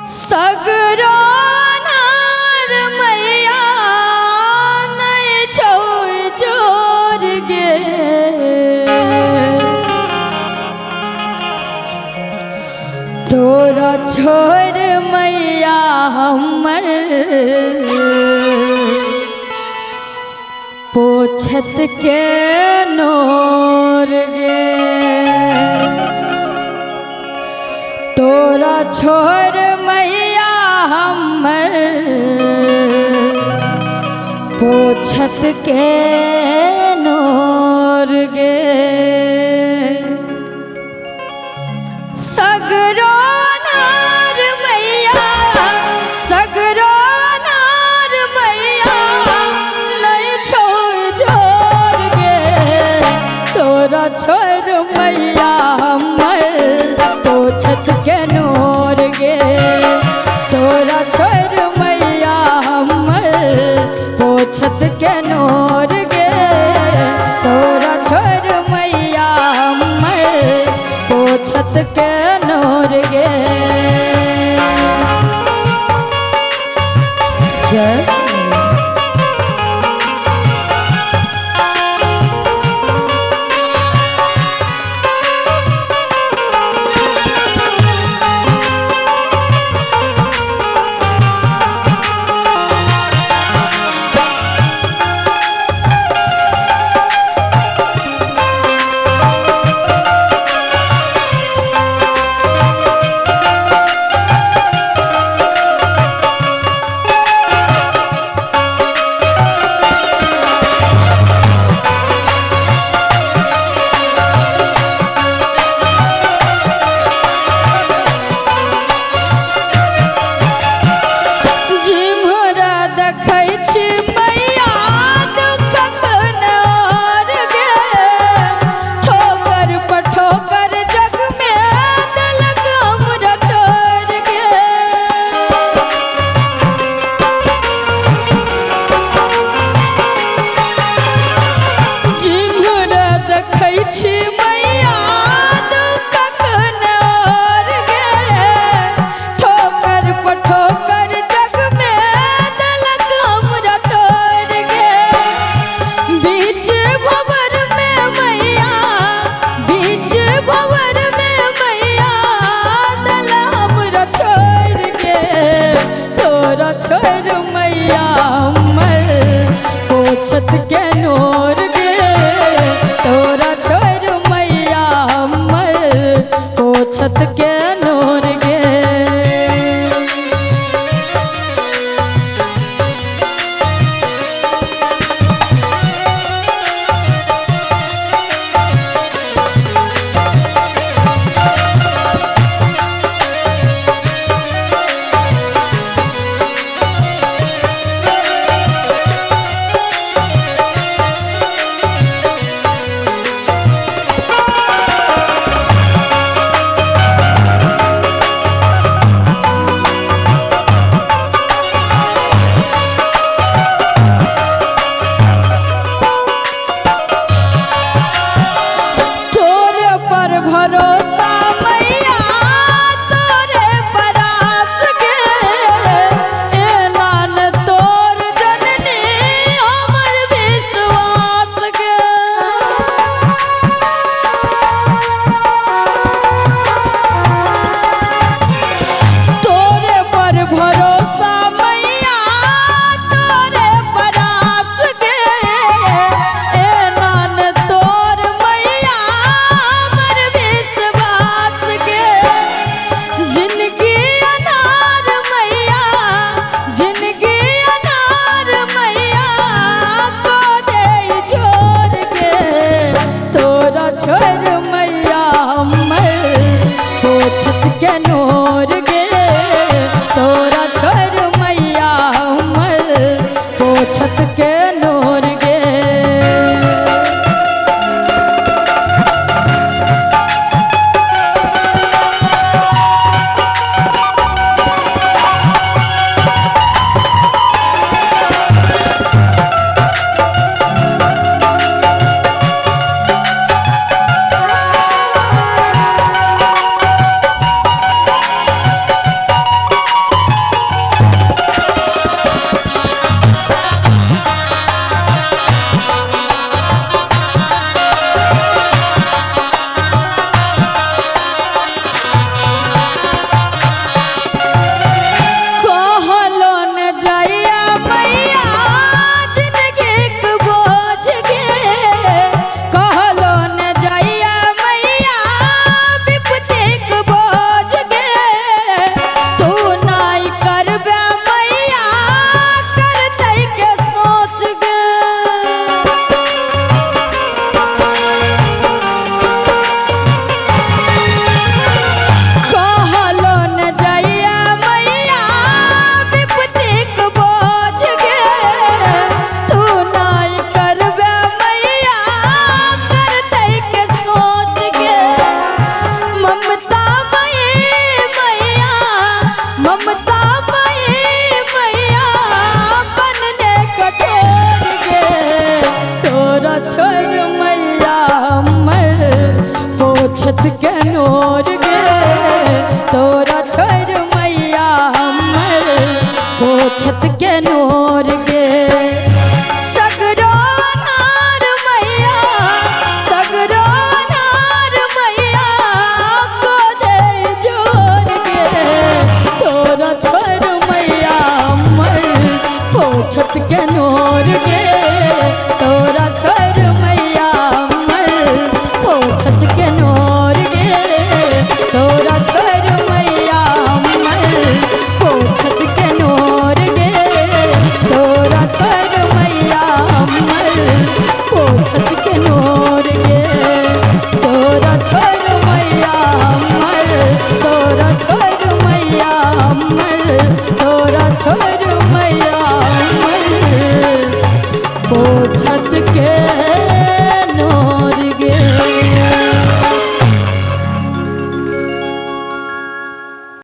सगरो नार मैया नहीं छौ जोर गे तोरा छोड़ मैया हमर पोछत के नोर गे तोरा छोड़ मैया हमर पोछत के नोर गे सगरो नार मैया सगरो नार मैया नहीं छोड़ जोर गे तोरा छोड़ मैया हमर पोछत के नोर गे तोरा छोड़ मैया हमर पोछत के नोर गे तोरा छोड़ मैया हमर पोछत के नोर गे जय छोड़ मैया हमर पोछत के नोर गे तोरा छोड़ मैया हमर पोछत के नोर गे छोड़ मैया हमर पोछत के नोर गे तोरा छोड़ मैया हमर पोछत के नोर गे के नूर गे सगरो नार मैया सगरो नार मैया को दे जोर गे तोरा छोर मैया अमर पोछत के नूर गे तोरा छोर मैया अमर पोछत के नूर गे तोरा छोर मैया अमर पोछत के नूर गे तोरा छोर मैया अमर पोछत के नूर गे तोरा छोर मैया अमर तोरा छोर मैया अमर तोरा छोर मैया अमर पोछत के